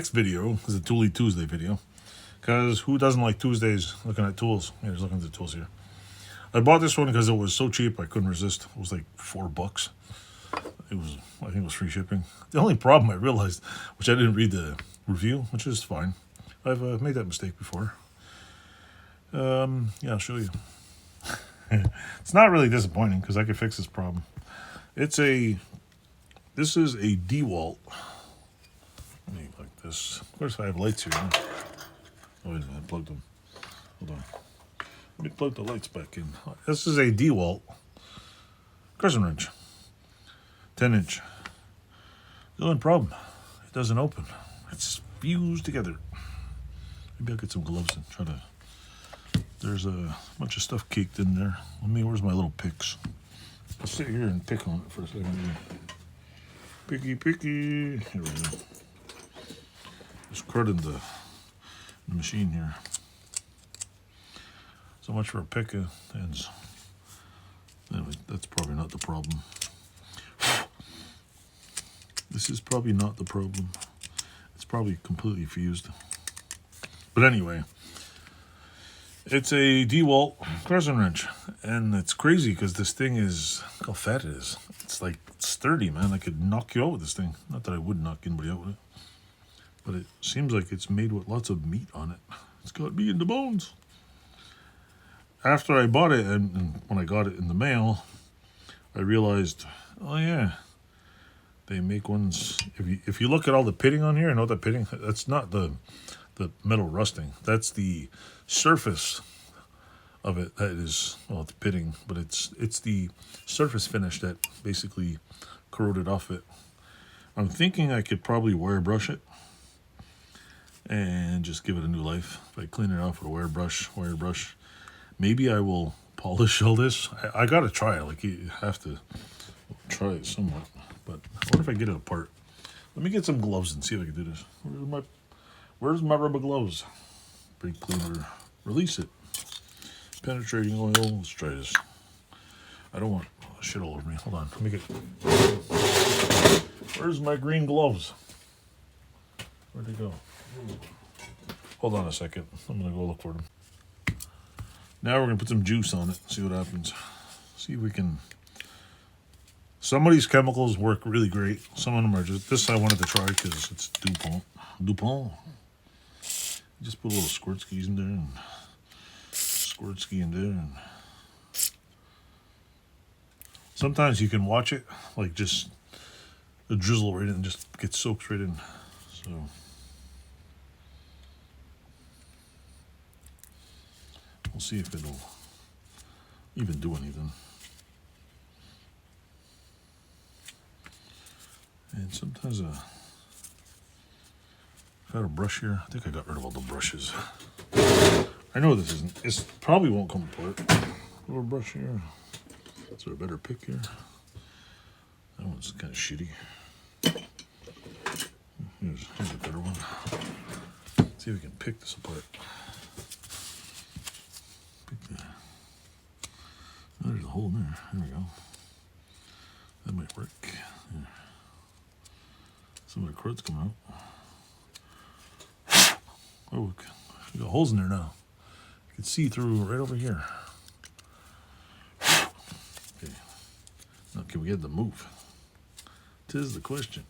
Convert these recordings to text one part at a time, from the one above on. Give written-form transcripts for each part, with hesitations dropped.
next video is a Toolie Tuesday video. Because who doesn't like Tuesdays looking at tools? Here's looking at the tools here. I bought this one because it was so cheap I couldn't resist. It was like $4. It was, I think it was free shipping. The only problem I realized, which I didn't read the review, which is fine. I've made that mistake before. Yeah, I'll show you. It's not really disappointing because I could fix this problem. This is a DeWalt. Let me like this. Of course, I have lights here. Huh? Oh, wait a minute, I plugged them. Hold on. Let me plug the lights back in. This is a DeWalt crescent wrench. 10-inch. The only problem, it doesn't open. It's fused together. Maybe I'll get some gloves and try to... There's a bunch of stuff caked in there. Where's my little picks? I'll sit here and pick on it for a second. Picky. Here we go. Just cutting the machine here. So much for a pick. Anyway, that's probably not the problem. This is probably not the problem. It's probably completely fused. But anyway, it's a DeWalt crescent wrench. And it's crazy because this thing is, look how fat it is. It's like sturdy, man. I could knock you out with this thing. Not that I would knock anybody out with it. But it seems like it's made with lots of meat on it. It's got meat in the bones. After I bought it, and when I got it in the mail, I realized, oh yeah, they make ones. If you look at all the pitting on here, I know that pitting. That's not the metal rusting. That's the surface of it. That is, well, it's pitting, but it's the surface finish that basically corroded off it. I'm thinking I could probably wire brush it and just give it a new life. If I clean it off with a wire brush. Maybe I will polish all this. I gotta try it. Like, you have to try it somewhat. But I wonder if I get it apart. Let me get some gloves and see if I can do this. Where's my rubber gloves? Brake cleaner. Release it. Penetrating oil. Let's try this. I don't want shit all over me. Hold on. Let me get... Where's my green gloves? Where'd they go? Hold on a second. I'm going to go look for them. Now we're going to put some juice on it. See what happens. See if we can... Some of these chemicals work really great. Some of them are just... This I wanted to try because it's DuPont. Just put a little squirt skis in there and... Squirt ski in there and... Sometimes you can watch it, like just the drizzle right in and just get soaked right in. So... We'll see if it'll even do anything. And sometimes if I had a brush here, I think I got rid of all the brushes. I know this isn't, it probably won't come apart. A little brush here. Is there a better pick here? That one's kind of shitty. Here's a better one. Let's see if we can pick this apart. Oh, there's a hole in there. There we go. That might work. Yeah. Some of the crud's coming out. Oh, look. We got holes in there now. You can see through right over here. Okay. Now, can we get the move? 'Tis the question.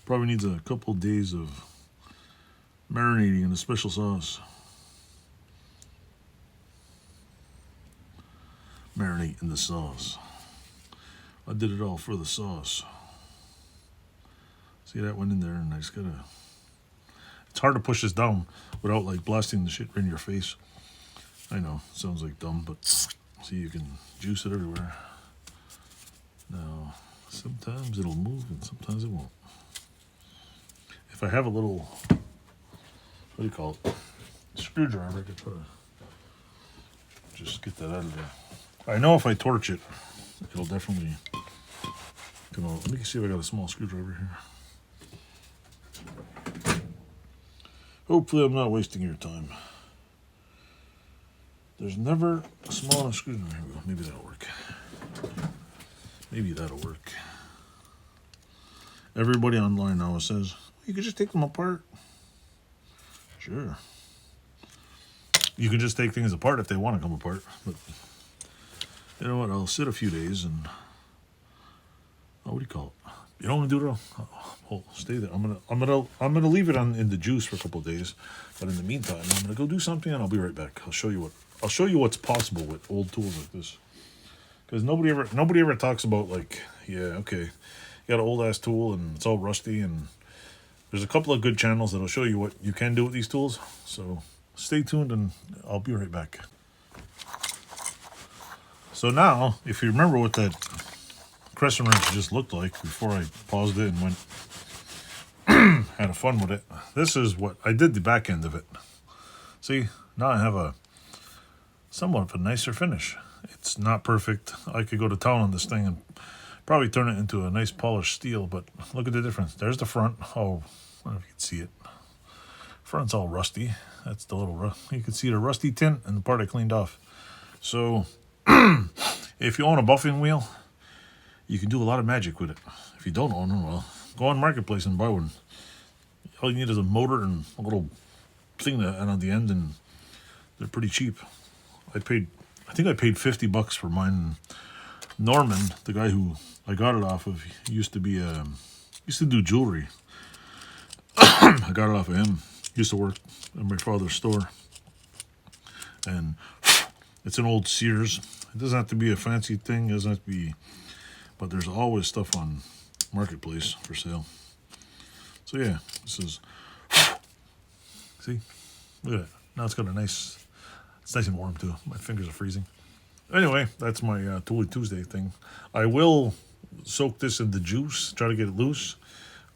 Probably needs a couple days of marinating in a special sauce. Marinate in the sauce. I did it all for the sauce. See, that went in there and I just gotta... It's hard to push this down without like blasting the shit right in your face. I know, it sounds like dumb, but see, you can juice it everywhere. Now, sometimes it'll move and sometimes it won't. If I have a little, what do you call it, screwdriver, I could try to just get that out of there. I know if I torch it, it'll definitely come out. Let me see if I got a small screwdriver here. Hopefully I'm not wasting your time. There's never a small enough screwdriver. Here we go. Maybe that'll work. Maybe that'll work. Everybody online now says, you could just take them apart. Sure. You can just take things apart if they want to come apart. But you know what? I'll sit a few days and... what do you call it? You don't want to do it all? Oh, stay there. I'm gonna leave it in the juice for a couple of days. But in the meantime, I'm gonna go do something and I'll be right back. I'll show you what's possible with old tools like this. Because nobody ever talks about, like, yeah, okay, you got an old ass tool and it's all rusty, and there's a couple of good channels that'll show you what you can do with these tools. So stay tuned and I'll be right back. So now, if you remember what that crescent wrench just looked like before I paused it and went had fun with it, this is what I did, the back end of it. See, now I have a somewhat of a nicer finish. It's not perfect. I could go to town on this thing and probably turn it into a nice polished steel, but look at the difference. There's the front. Oh, I don't know if you can see it. Front's all rusty. That's the little you can see the rusty tint and the part I cleaned off. So if you own a buffing wheel, you can do a lot of magic with it. If you don't own one, well, go on Marketplace and buy one. All you need is a motor and a little thing that and on the end, and they're pretty cheap. I think I paid $50 for mine. Norman, the guy who I got it off of, he used to do jewelry. I got it off of him. He used to work at my father's store. And it's an old Sears. It doesn't have to be a fancy thing. It doesn't have to be, but there's always stuff on Marketplace for sale. So yeah, this is, see, look at that. Now it's got a nice, it's nice and warm too. My fingers are freezing. Anyway, that's my Tooly Tuesday thing. I will soak this in the juice, try to get it loose,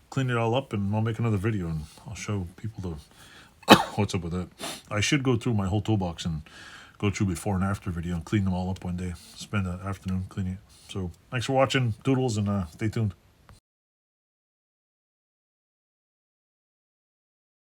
clean it all up, and I'll make another video and I'll show people what's up with that. I should go through my whole toolbox and go through before and after video and clean them all up one day. Spend an afternoon cleaning it. So thanks for watching, Doodles, and stay tuned.